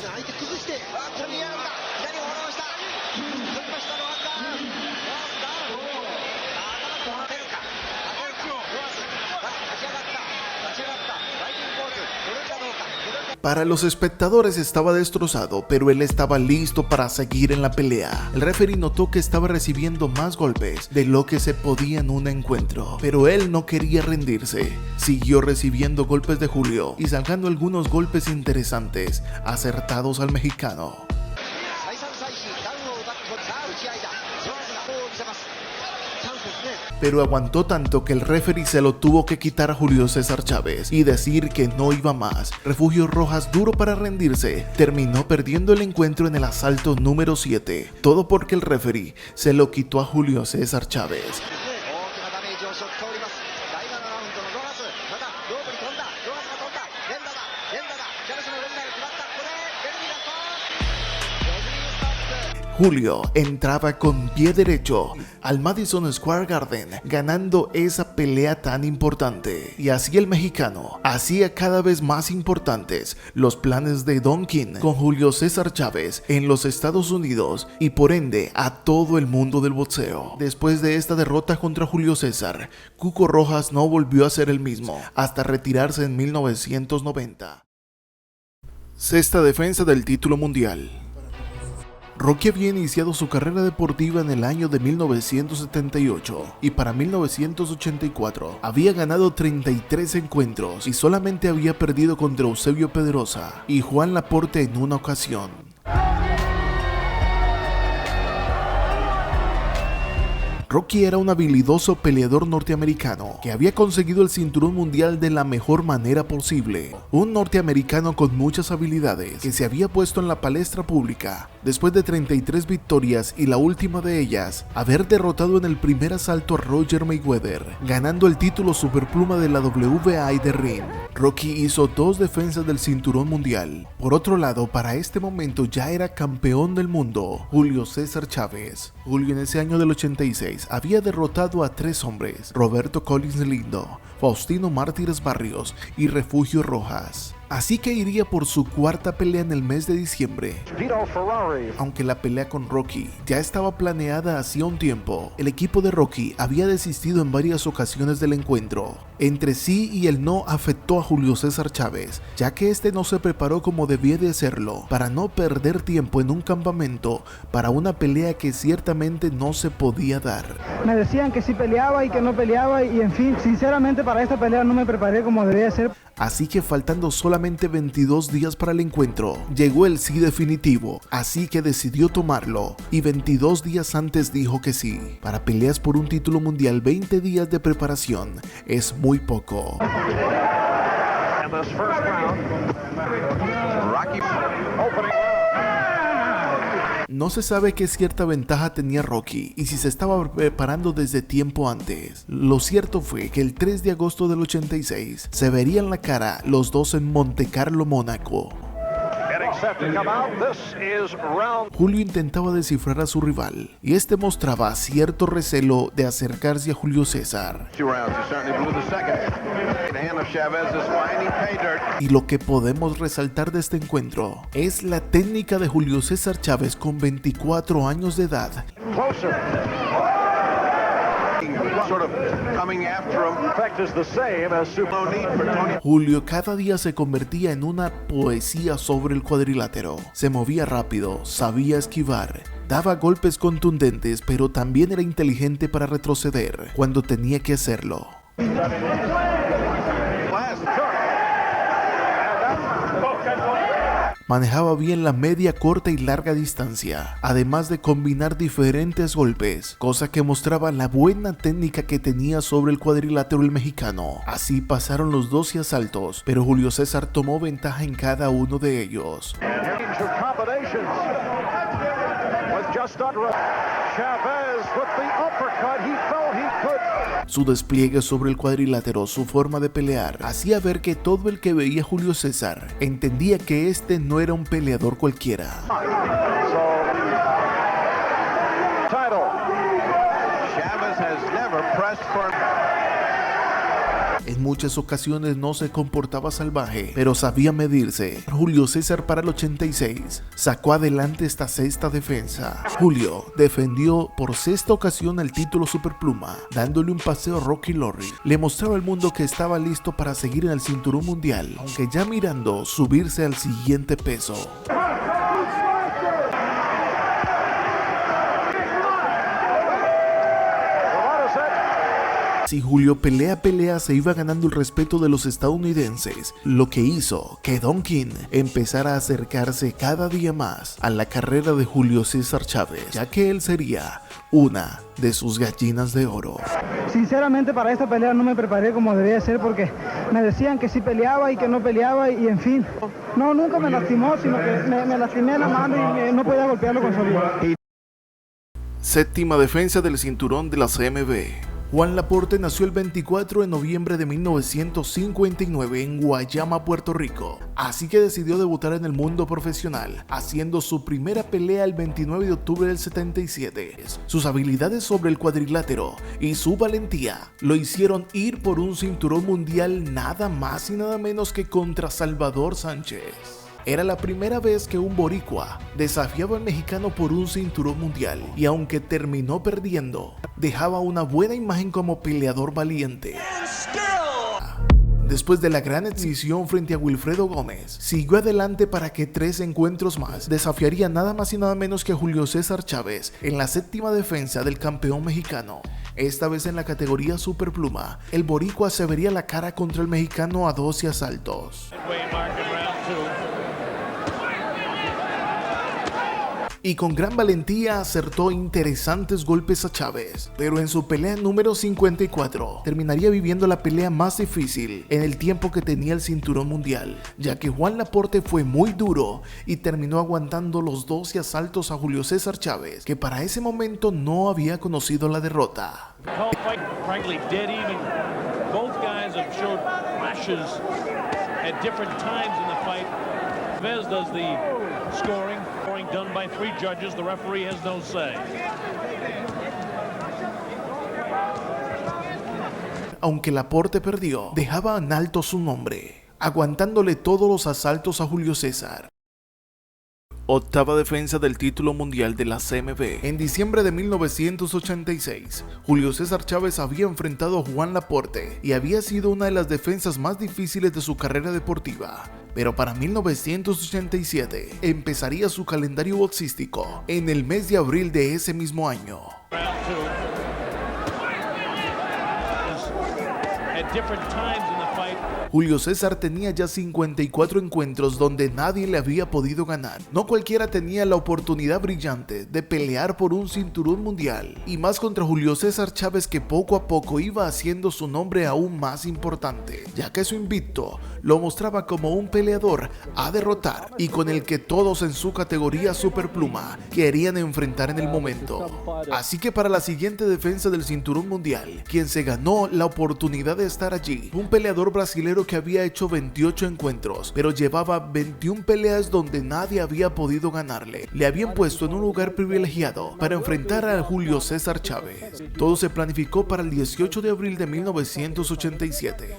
Para los espectadores estaba destrozado, pero él estaba listo para seguir en la pelea. El referee notó que estaba recibiendo más golpes de lo que se podía en un encuentro, pero él no quería rendirse. Siguió recibiendo golpes de Julio y sacando algunos golpes interesantes, acertados al mexicano. Pero aguantó tanto que el referee se lo tuvo que quitar a Julio César Chávez y decir que no iba más. Refugio Rojas, duro para rendirse, terminó perdiendo el encuentro en el asalto número 7. Todo porque el referee se lo quitó a Julio César Chávez. Julio entraba con pie derecho al Madison Square Garden, ganando esa pelea tan importante. Y así el mexicano hacía cada vez más importantes los planes de Don King con Julio César Chávez en los Estados Unidos y por ende a todo el mundo del boxeo. Después de esta derrota contra Julio César, Cuco Rojas no volvió a ser el mismo hasta retirarse en 1990. Sexta defensa del título mundial. Rocky había iniciado su carrera deportiva en el año de 1978 y para 1984 había ganado 33 encuentros y solamente había perdido contra Eusebio Pedrosa y Juan Laporte en una ocasión. Rocky era un habilidoso peleador norteamericano que había conseguido el cinturón mundial de la mejor manera posible. Un norteamericano con muchas habilidades que se había puesto en la palestra pública después de 33 victorias y la última de ellas, haber derrotado en el primer asalto a Roger Mayweather, ganando el título superpluma de la WBA y de Ring. Rocky hizo 2 defensas del cinturón mundial. Por otro lado, para este momento ya era campeón del mundo Julio César Chávez. Julio en ese año del 86 había derrotado a 3 hombres: Roberto Collins Lindo, Faustino Mártires Barrios y Refugio Rojas. Así que iría por su cuarta pelea en el mes de diciembre. Aunque la pelea con Rocky ya estaba planeada hacía un tiempo, el equipo de Rocky había desistido en varias ocasiones del encuentro. Entre sí y el no afectó a Julio César Chávez, ya que este no se preparó como debía de hacerlo, para no perder tiempo en un campamento para una pelea que ciertamente no se podía dar. Me decían que sí peleaba y que no peleaba y en fin, sinceramente para esta pelea no me preparé como debía ser. Así que faltando solamente 22 días para el encuentro, llegó el sí definitivo, así que decidió tomarlo y 22 días antes dijo que sí. Para peleas por un título mundial, 20 días de preparación es muy poco. No se sabe qué cierta ventaja tenía Rocky y si se estaba preparando desde tiempo antes. Lo cierto fue que el 3 de agosto del 86 se verían la cara los dos en Monte Carlo, Mónaco. Julio intentaba descifrar a su rival y este mostraba cierto recelo de acercarse a Julio César. Y lo que podemos resaltar de este encuentro es la técnica de Julio César Chávez con 24 años de edad. Julio cada día se convertía en una poesía sobre el cuadrilátero. Se movía rápido, sabía esquivar, daba golpes contundentes, pero también era inteligente para retroceder cuando tenía que hacerlo. Manejaba bien la media, corta y larga distancia, además de combinar diferentes golpes, cosa que mostraba la buena técnica que tenía sobre el cuadrilátero el mexicano. Así pasaron los 12 asaltos, pero Julio César tomó ventaja en cada uno de ellos. Su despliegue sobre el cuadrilátero, su forma de pelear, hacía ver que todo el que veía a Julio César entendía que este no era un peleador cualquiera. En muchas ocasiones no se comportaba salvaje, pero sabía medirse. Julio César para el 86 sacó adelante esta sexta defensa. Julio defendió por sexta ocasión el título superpluma, dándole un paseo a Rocky Lawrie. Le mostraba al mundo que estaba listo para seguir en el cinturón mundial, aunque ya mirando subirse al siguiente peso. Si Julio pelea a pelea se iba ganando el respeto de los estadounidenses, lo que hizo que Don King empezara a acercarse cada día más a la carrera de Julio César Chávez, ya que él sería una de sus gallinas de oro. Sinceramente para esta pelea no me preparé como debía ser porque me decían que sí peleaba y que no peleaba y en fin. No, nunca me lastimó, sino que me lastimé la mano y no podía golpearlo con solidez. Séptima defensa del cinturón de la CMB. Juan Laporte nació el 24 de noviembre de 1959 en Guayama, Puerto Rico, así que decidió debutar en el mundo profesional, haciendo su primera pelea el 29 de octubre del 77. Sus habilidades sobre el cuadrilátero y su valentía lo hicieron ir por un cinturón mundial nada más y nada menos que contra Salvador Sánchez. Era la primera vez que un boricua desafiaba al mexicano por un cinturón mundial y aunque terminó perdiendo, dejaba una buena imagen como peleador valiente. Después de la gran exhibición frente a Wilfredo Gómez, siguió adelante para que 3 encuentros más desafiaría nada más y nada menos que a Julio César Chávez en la 7ª defensa del campeón mexicano. Esta vez en la categoría superpluma, el boricua se vería la cara contra el mexicano a 12 asaltos. Y con gran valentía acertó interesantes golpes a Chávez, pero en su pelea número 54 terminaría viviendo la pelea más difícil en el tiempo que tenía el cinturón mundial, ya que Juan Laporte fue muy duro y terminó aguantando los 12 asaltos a Julio César Chávez, que para ese momento no había conocido la derrota. Does the scoring done by 3 judges. The referee has no say. Aunque Laporte perdió, dejaba en alto su nombre, aguantándole todos los asaltos a Julio César. 8ª defensa del título mundial de la CMB. En diciembre de 1986, Julio César Chávez había enfrentado a Juan Laporte y había sido una de las defensas más difíciles de su carrera deportiva. Pero para 1987 empezaría su calendario boxístico en el mes de abril de ese mismo año. Julio César tenía ya 54 encuentros donde nadie le había podido ganar. No cualquiera tenía la oportunidad brillante de pelear por un cinturón mundial, y más contra Julio César Chávez, que poco a poco iba haciendo su nombre aún más importante, ya que su invicto lo mostraba como un peleador a derrotar y con el que todos en su categoría superpluma querían enfrentar en el momento. Así que para la siguiente defensa del cinturón mundial, quien se ganó la oportunidad de estar allí, un peleador brasilero que había hecho 28 encuentros, pero llevaba 21 peleas donde nadie había podido ganarle. Le habían puesto en un lugar privilegiado para enfrentar a Julio César Chávez. Todo se planificó para el 18 de abril de 1987.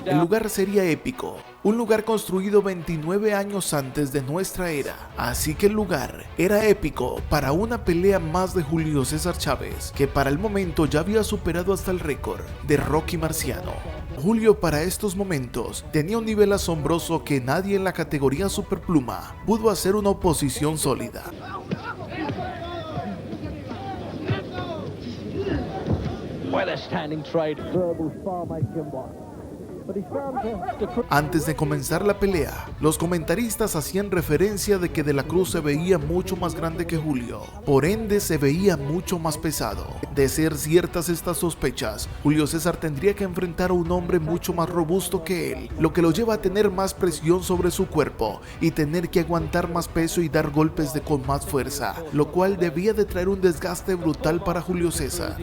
El lugar sería épico, un lugar construido 29 años antes de nuestra era, así que el lugar era épico para una pelea más de Julio César Chávez, que para el momento ya había superado hasta el récord de Rocky Marciano. Julio para estos momentos tenía un nivel asombroso que nadie en la categoría superpluma pudo hacer una oposición sólida. Antes de comenzar la pelea, los comentaristas hacían referencia de que De la Cruz se veía mucho más grande que Julio, por ende se veía mucho más pesado. De ser ciertas estas sospechas, Julio César tendría que enfrentar a un hombre mucho más robusto que él, lo que lo lleva a tener más presión sobre su cuerpo y tener que aguantar más peso y dar golpes con más fuerza, lo cual debía de traer un desgaste brutal para Julio César.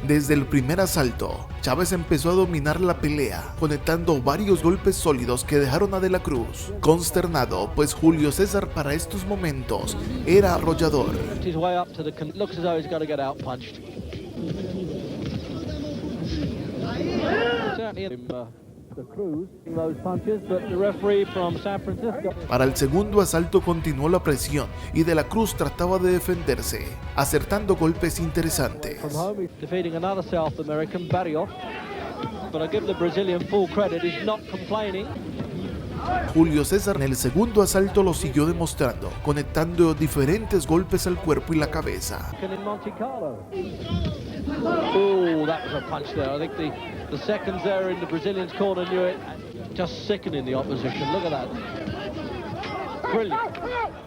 Desde el primer asalto, Chávez empezó a dominar la pelea, conectando varios golpes sólidos que dejaron a De la Cruz consternado, pues Julio César para estos momentos era arrollador. Para el segundo asalto continuó la presión y De la Cruz trataba de defenderse, acertando golpes interesantes. Julio César en el segundo asalto lo siguió demostrando, conectando diferentes golpes al cuerpo y la cabeza. Oh, that was a punch there. I think the seconds there in the Brazilian's corner knew it. Just sickening the opposition. Look at that.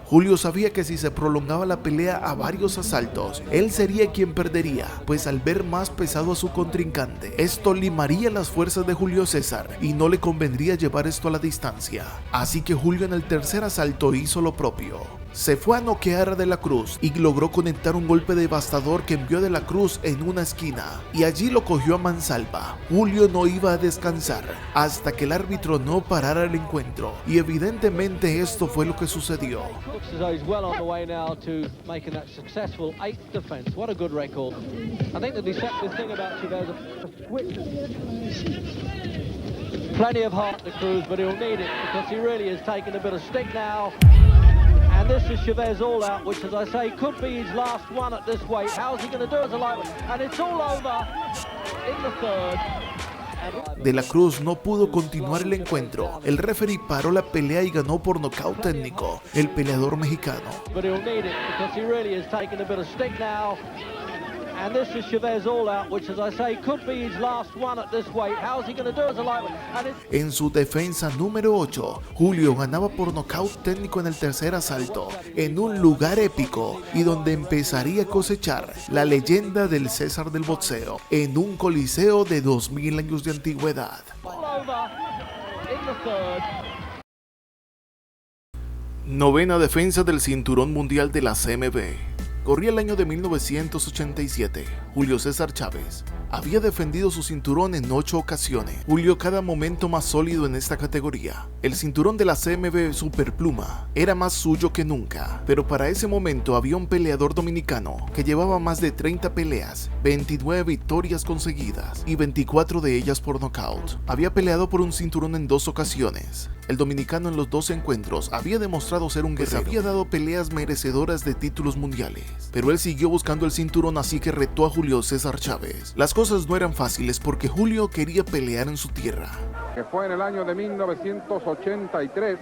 Julio sabía que si se prolongaba la pelea a varios asaltos, él sería quien perdería, pues al ver más pesado a su contrincante, esto limaría las fuerzas de Julio César y no le convendría llevar esto a la distancia. Así que Julio en el tercer asalto hizo lo propio. Se fue a noquear a De la Cruz y logró conectar un golpe devastador que envió a De la Cruz en una esquina y allí lo cogió a mansalva. Julio no iba a descansar hasta que el árbitro no parara el encuentro y evidentemente esto fue lo que sucedió. Plenty of heart to Cruz, but he'll need it because he really is taking a bit of stick now. And this is Chavez all out, which, as I say, could be his last one at this weight. How's he going to do as a lightweight? And it's all over in the third. De la Cruz no pudo continuar el encuentro. El referee paró la pelea y ganó por nocaut técnico el peleador mexicano. But he'll need it because he really is taking a bit of stick now. And this is Chavez all out, which, as I say, could be his last one at this weight. How's he going to do as a lightweight? En su defensa número 8, Julio ganaba por nocaut técnico en el tercer asalto, en un lugar épico y donde empezaría a cosechar la leyenda del César del boxeo, en un coliseo de 2000 años de antigüedad. Novena defensa del cinturón mundial de la CMB. Corría el año de 1987. Julio César Chávez había defendido su cinturón en 8 ocasiones. Julio cada momento más sólido en esta categoría. El cinturón de la CMB Superpluma era más suyo que nunca, pero para ese momento había un peleador dominicano que llevaba más de 30 peleas, 29 victorias conseguidas y 24 de ellas por nocaut. Había peleado por un cinturón en 2 ocasiones. El dominicano en los 2 encuentros había demostrado ser un guerrero. Había dado peleas merecedoras de títulos mundiales, pero él siguió buscando el cinturón, así que retó a Julio César Chávez. Las cosas no eran fáciles porque Julio quería pelear en su tierra. Que fue en el año de 1983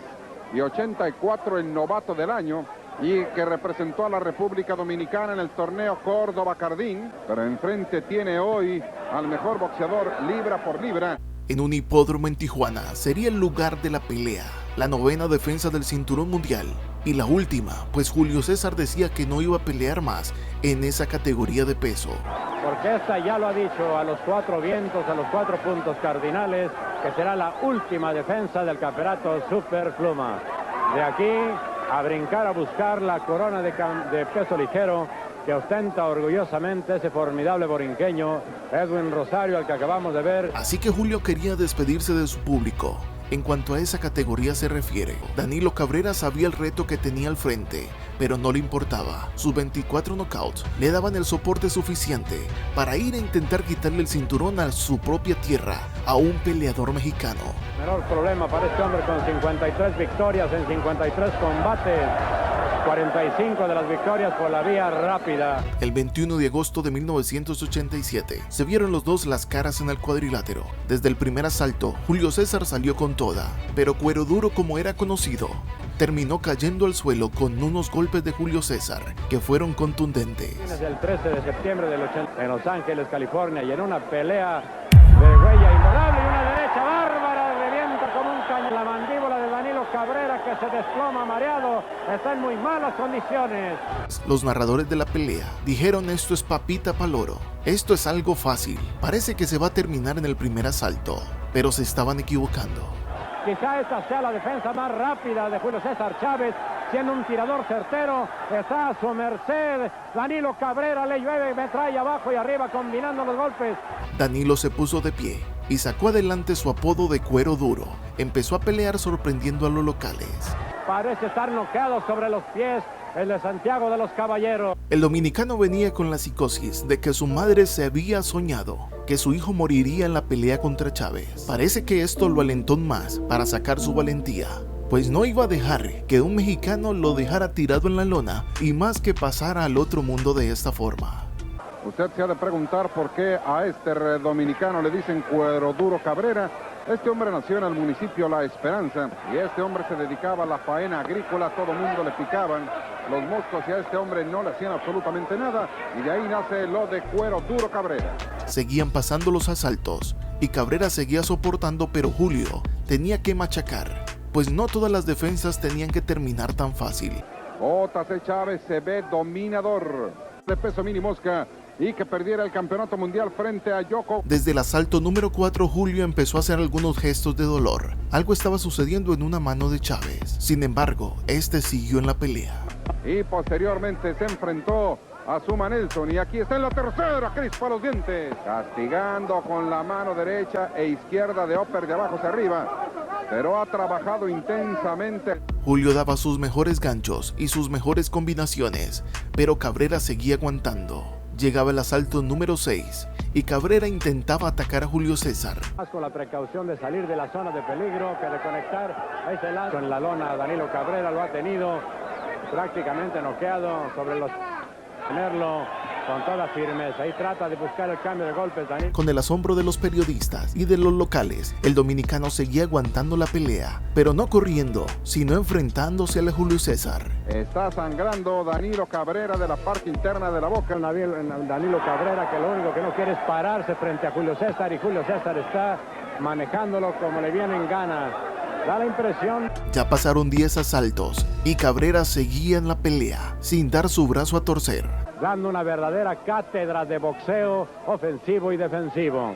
y 84 el novato del año y que representó a la República Dominicana en el torneo Córdoba Cardín, pero enfrente tiene hoy al mejor boxeador libra por libra. En un hipódromo en Tijuana sería el lugar de la pelea, la novena defensa del cinturón mundial y la última, pues Julio César decía que no iba a pelear más en esa categoría de peso. Porque esta ya lo ha dicho a los 4 vientos, a los 4 puntos cardinales, que será la última defensa del campeonato Superpluma. De aquí a brincar a buscar la corona de peso ligero que ostenta orgullosamente ese formidable borinqueño Edwin Rosario, al que acabamos de ver. Así que Julio quería despedirse de su público. En cuanto a esa categoría se refiere, Danilo Cabrera sabía el reto que tenía al frente, pero no le importaba. Sus 24 knockouts le daban el soporte suficiente para ir a intentar quitarle el cinturón a su propia tierra, a un peleador mexicano. Menor problema para este hombre con 53 victorias en 53 combates. 45 de las victorias por la vía rápida. El 21 de agosto de 1987 se vieron los dos las caras en el cuadrilátero. Desde el primer asalto, Julio César salió con toda, pero Cuero Duro, como era conocido, terminó cayendo al suelo con unos golpes de Julio César que fueron contundentes. Desde el 13 de septiembre del 80 en Los Ángeles, California, y en una pelea de huella imborrable y una derecha bárbara revienta como un cañón la mandíbula de Danilo Cabrera, que se desploma mareado. Está en muy malas condiciones. Los narradores de la pelea dijeron: esto es papita paloro, esto es algo fácil, parece que se va a terminar en el primer asalto, pero se estaban equivocando. Quizá esta sea la defensa más rápida de Julio César Chávez, siendo un tirador certero, está a su merced. Danilo Cabrera le llueve y me trae abajo y arriba combinando los golpes. Danilo se puso de pie y sacó adelante su apodo de Cuero Duro. Empezó a pelear sorprendiendo a los locales. Parece estar noqueado sobre los pies el de Santiago de los Caballeros. El dominicano venía con la psicosis de que su madre se había soñado que su hijo moriría en la pelea contra Chávez. Parece que esto lo alentó más para sacar su valentía, pues no iba a dejar que un mexicano lo dejara tirado en la lona y más que pasara al otro mundo de esta forma. Usted se ha de preguntar por qué a este dominicano le dicen Cuero Duro Cabrera. Este hombre nació en el municipio La Esperanza y este hombre se dedicaba a la faena agrícola. Todo mundo le picaban los moscos y a este hombre no le hacían absolutamente nada, y de ahí nace lo de Cuero Duro Cabrera. Seguían pasando los asaltos y Cabrera seguía soportando, pero Julio tenía que machacar. pues no todas las defensas tenían que terminar tan fácil. J.C. Chávez se ve dominador de peso mini mosca y que perdiera el campeonato mundial frente a Yoko. Desde el asalto número 4, Julio empezó a hacer algunos gestos de dolor. Algo estaba sucediendo en una mano de Chávez. Sin embargo, este siguió en la pelea. Y posteriormente se enfrentó a Suma Nelson. Y aquí está en la tercera, crispa los dientes. Castigando con la mano derecha e izquierda de upper de abajo hacia arriba. Pero ha trabajado intensamente. Julio daba sus mejores ganchos y sus mejores combinaciones, pero Cabrera seguía aguantando. Llegaba el asalto número 6 y Cabrera intentaba atacar a Julio César. Con la precaución de salir de la zona de peligro, que de conectar a ese lado en la lona. Danilo Cabrera lo ha tenido prácticamente noqueado sobre los... tenerlo con toda firmeza y trata de buscar el cambio de golpes. Danilo. Con el asombro de los periodistas y de los locales, el dominicano seguía aguantando la pelea, pero no corriendo, sino enfrentándose a Julio César. Está sangrando Danilo Cabrera de la parte interna de la boca. Danilo Cabrera, que lo único que no quiere es pararse frente a Julio César, y Julio César está manejándolo como le viene en gana. Da la impresión. Ya pasaron 10 asaltos y Cabrera seguía en la pelea, sin dar su brazo a torcer. Dando una verdadera cátedra de boxeo ofensivo y defensivo.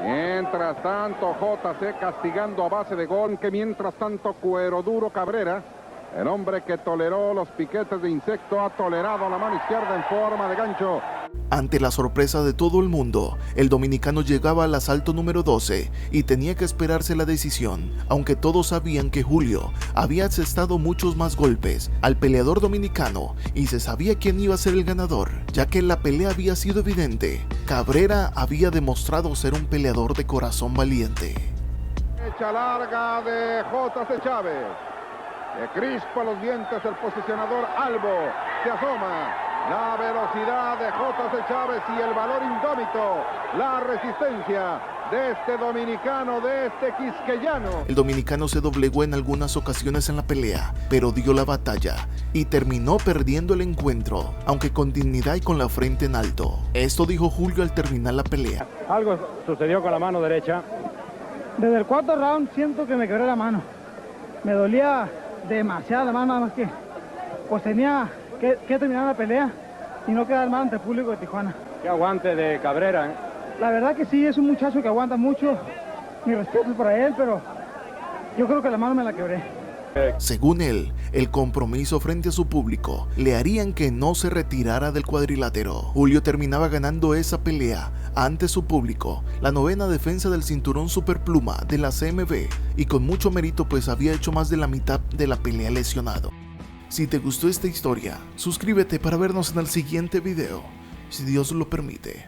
Mientras tanto, JC castigando a base de gol, que mientras tanto Cuero Duro Cabrera, el hombre que toleró los piquetes de insecto, ha tolerado la mano izquierda en forma de gancho. Ante la sorpresa de todo el mundo, el dominicano llegaba al asalto número 12 y tenía que esperarse la decisión, aunque todos sabían que Julio había asestado muchos más golpes al peleador dominicano y se sabía quién iba a ser el ganador, ya que la pelea había sido evidente. Cabrera había demostrado ser un peleador de corazón valiente. Derecha larga de J.C. Chávez. De crispa los dientes el posicionador Albo. Se asoma. La velocidad de J.C. Chávez y el valor indómito, la resistencia de este dominicano, de este quisqueyano. El dominicano se doblegó en algunas ocasiones en la pelea, pero dio la batalla y terminó perdiendo el encuentro, aunque con dignidad y con la frente en alto. Esto dijo Julio al terminar la pelea. Algo sucedió con la mano derecha. Desde el cuarto round siento que me quebré la mano. Me dolía demasiado la mano, nada más que pues tenía que terminar la pelea y no quedar mal ante el público de Tijuana. Qué aguante de Cabrera, ¿eh? La verdad que sí, es un muchacho que aguanta mucho. Mi respeto para él, pero yo creo que la mano me la quebré. Según él, el compromiso frente a su público le harían que no se retirara del cuadrilátero. Julio terminaba ganando esa pelea ante su público, la 9ª defensa del cinturón superpluma de la CMB, y con mucho mérito, pues había hecho más de la mitad de la pelea lesionado. Si te gustó esta historia, suscríbete para vernos en el siguiente video, si Dios lo permite.